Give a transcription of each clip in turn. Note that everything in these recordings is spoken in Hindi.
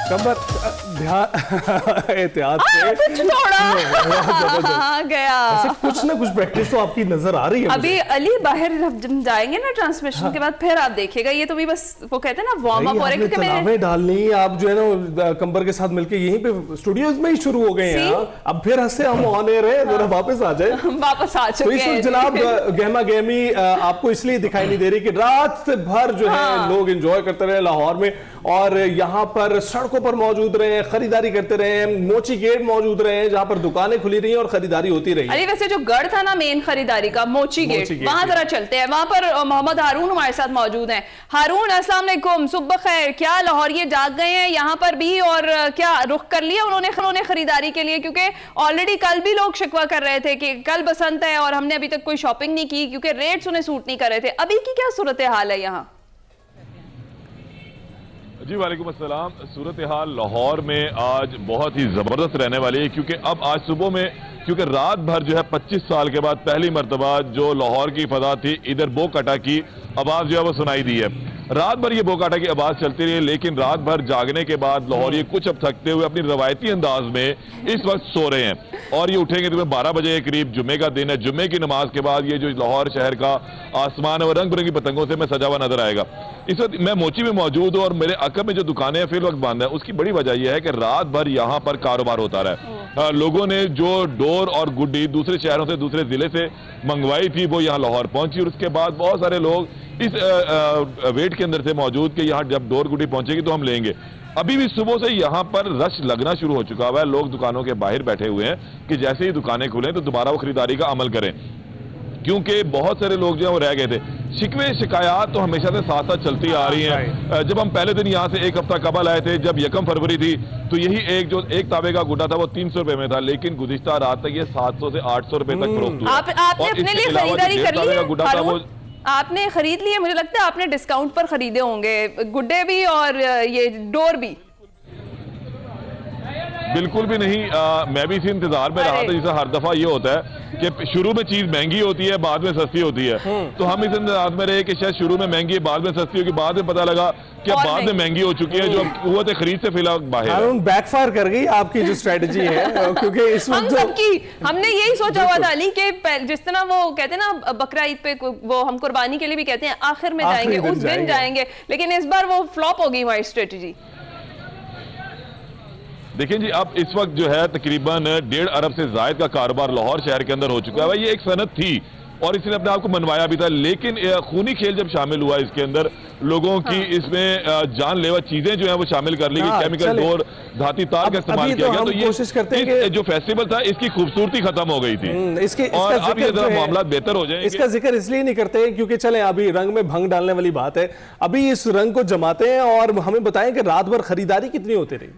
कमर ध्यान एहतियात से कुछ थोड़ा गया। ऐसे कुछ ना कुछ प्रैक्टिस तो आपकी नजर आ रही है अभी अली बाहर जब जाएंगे ना ट्रांसमिशन के बाद फिर आप देखिएगा, ये तो भी बस वो कहते हैं ना वार्म अप हो रहा है। क्योंकि तनावे डालनी आप जो है ना कंबर के साथ मिलके यहीं पे स्टूडियोज में ही शुरू हो गए हैं। अब फिर हंसे हम ऑन एयर है, जरा वापस आ जाए। वापस आ तो चुके इस हैं वक्त जनाब गहमा गहमी आपको इसलिए दिखाई नहीं दे रही कि रात से भर जो है लोग एंजॉय करते रहे लाहौर में, और यहाँ पर सड़कों पर मौजूद रहे, खरीदारी करते रहे, मोची गेट मौजूद रहे जहाँ पर दुकानें खुली रही और खरीदारी होती रही। अरे वैसे जो गढ़ था ना मेन खरीदारी का, मोची गेट, वहां जरा चलते हैं। वहां पर मोहम्मद हारून हमारे साथ मौजूद हैं। हारून, अस्सलाम वालेकुम, सुबह खैर। क्या लाहौरिये जाग गए हैं यहाँ पर भी, और क्या रुख कर लिया उन्होंने खरीदारी के लिए? क्योंकि ऑलरेडी कल भी लोग शिकवा कर रहे थे कि कल बसंत है और हमने अभी तक कोई शॉपिंग नहीं की क्योंकि रेट्स उन्हें सूट नहीं कर रहे थे। अभी की क्या सूरत हाल है यहाँ? जी वालेकुम अस्सलाम। सूरत हाल लाहौर में आज बहुत ही ज़बरदस्त रहने वाली है, क्योंकि अब आज सुबह में, क्योंकि रात भर जो है 25 साल के बाद पहली मरतबा जो लाहौर की फजा थी, इधर बोकाटा की आवाज़ जो है वो सुनाई दी है। रात भर ये बोकाटा की आवाज़ चलती रही, लेकिन रात भर जागने के बाद लाहौरी कुछ अब थकते हुए अपनी रवायती अंदाज में इस वक्त सो रहे हैं और ये उठेंगे तो 12 बजे के करीब। जुम्मे का दिन है, जुम्मे की नमाज के बाद ये जो लाहौर शहर का आसमान है वो रंग बिरंगी पतंगों से में सजा हुआ नजर आएगा। इस वक्त मैं मोची में मौजूद हूँ और मेरे अकब में जो दुकानें हैं फिर वक्त बंद है। उसकी बड़ी वजह यह है कि रात भर यहाँ पर कारोबार होता रहा। लोगों ने जो डोर और गुड्डी दूसरे शहरों से, दूसरे जिले से मंगवाई थी वो यहाँ लाहौर पहुंची, और उसके बाद बहुत सारे लोग इस वेट के अंदर थे मौजूद कि यहाँ जब डोर गुड्डी पहुंचेगी तो हम लेंगे। अभी भी सुबह से यहाँ पर रश लगना शुरू हो चुका हुआ है। लोग दुकानों के बाहर बैठे हुए हैं कि जैसे ही दुकानें खुलें तो दोबारा वो खरीदारी का अमल करें, क्योंकि बहुत सारे लोग जो है वो रह गए थे। शिकवे शिकायत तो हमेशा से साथ साथ चलती आ रही हैं। जब हम पहले दिन यहाँ से एक हफ्ता कबल आए थे, जब 1 फरवरी थी, तो यही एक ताबे का गुड्डा था वो 300 रुपए में था, लेकिन गुज़िश्ता रात तक ये 700 से 800 रुपए तक फरोख्त हुआ। आपने अपने लिए खरीदारी कर ली है? गुड्डा था वो आपने खरीद लिए? मुझे लगता है आपने डिस्काउंट पर खरीदे होंगे, गुड्डे भी और ये डोर भी। बिल्कुल भी नहीं। मैं भी इसी इंतजार में रहा था, जैसे हर दफा ये होता है कि शुरू में चीज महंगी होती है, बाद में सस्ती होती है। तो हम इस इंतजार में रहे कि शायद शुरू में महंगी है, बाद में सस्ती होगी। बाद में पता लगा कि बाद में महंगी हो चुकी है, जो कुव्वत खरीद से फिलहाल बाहर बैकफायर कर गई आपकी जो स्ट्रेटजी है। क्योंकि इस वक्त हमने यही सोचा हुआ था अली कि जिस तरह वो कहते हैं ना बकरा ईद पे वो हम कुर्बानी के लिए भी कहते हैं आखिर में जाएंगे, उस दिन जाएंगे, लेकिन इस बार वो फ्लॉप हो गई हमारी स्ट्रेटजी। देखिए जी, अब इस वक्त जो है तकरीबन 1.5 अरब से जायद का कारोबार लाहौर शहर के अंदर हो चुका है। ये एक सनत थी और इसने अपने आप को मनवाया भी था, लेकिन खूनी खेल जब शामिल हुआ इसके अंदर, लोगों की इसमें जानलेवा चीजें जो है वो शामिल कर ली गई। केमिकल डोर, धाती तार का इस्तेमाल किया गया, तो ये कोशिश करते हैं कि जो फेस्टिवल था इसकी खूबसूरती खत्म हो गई थी। और अब ये जरा मामला बेहतर हो जाए। इसका जिक्र इसलिए नहीं करते क्योंकि चले अभी रंग में भंग डालने वाली बात है, अभी इस रंग को जमाते हैं और हमें बताएं कि रात भर खरीदारी कितनी होती रही।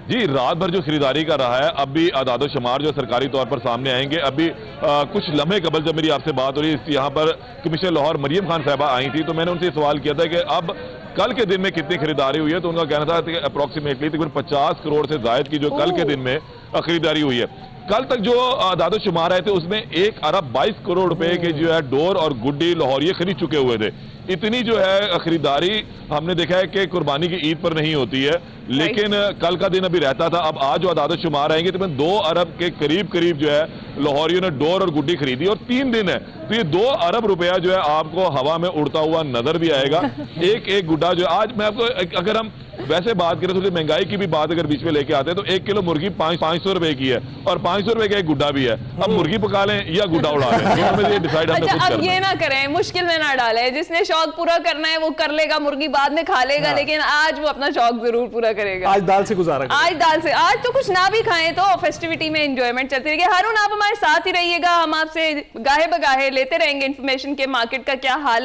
जी, रात भर जो खरीदारी का रहा है, अभी आदादो शुमार जो सरकारी तौर पर सामने आएंगे। अभी कुछ लम्हे कबल जब मेरी आपसे बात हो रही, यहाँ पर कमिश्नर लाहौर मरियम खान साहबा आई थी, तो मैंने उनसे सवाल किया था कि अब कल के दिन में कितनी खरीदारी हुई है, तो उनका कहना था कि अप्रॉक्सीमेटली तकरीबन 50 करोड़ से जायद की जो कल के दिन में खरीदारी हुई है। कल तक जो आदादो शुमार आए थे उसमें 1 अरब 22 करोड़ रुपए के जो है डोर और गुड्डी लाहौरिये खरीद चुके हुए थे। इतनी जो है खरीदारी हमने देखा है कि कुर्बानी की ईद पर नहीं होती है, लेकिन कल का दिन अभी रहता था। अब आज जो आदादो शुमार आएंगे तो 2 अरब के करीब जो है लाहौरियों ने डोर और गुड्डी खरीदी, और 3 दिन है तो ये 2 अरब रुपया जो है आपको हवा में उड़ता हुआ नजर भी आएगा। एक गुड्डा जो आज मैं आपको, अगर हम वैसे बात करें थोड़ी महंगाई की भी बात अगर बीच में लेके आते हैं, तो 1 किलो मुर्गी 500 रुपए की है और 500 रुपए का एक गुड्डा भी है। अब मुर्गी पका लें या गुड्डा उड़ा लें, ये डिसाइड हमने खुद करना है। अब ये ना करें, मुश्किल में ना डालें। जिसने शौक पूरा करना है वो कर लेगा, मुर्गी बाद में खा लेगा, लेकिन आज वो अपना शौक जरूर पूरा करेगा। आज दाल से गुजारा, आज तो कुछ ना भी खाएं तो फेस्टिविटी में एंजॉयमेंट चलती रहेगी। हारून, आप हमारे साथ ही रहिएगा, हम आपसे गाहे बगाहे लेते रहेंगे इन्फॉर्मेशन के मार्केट का क्या हाल है।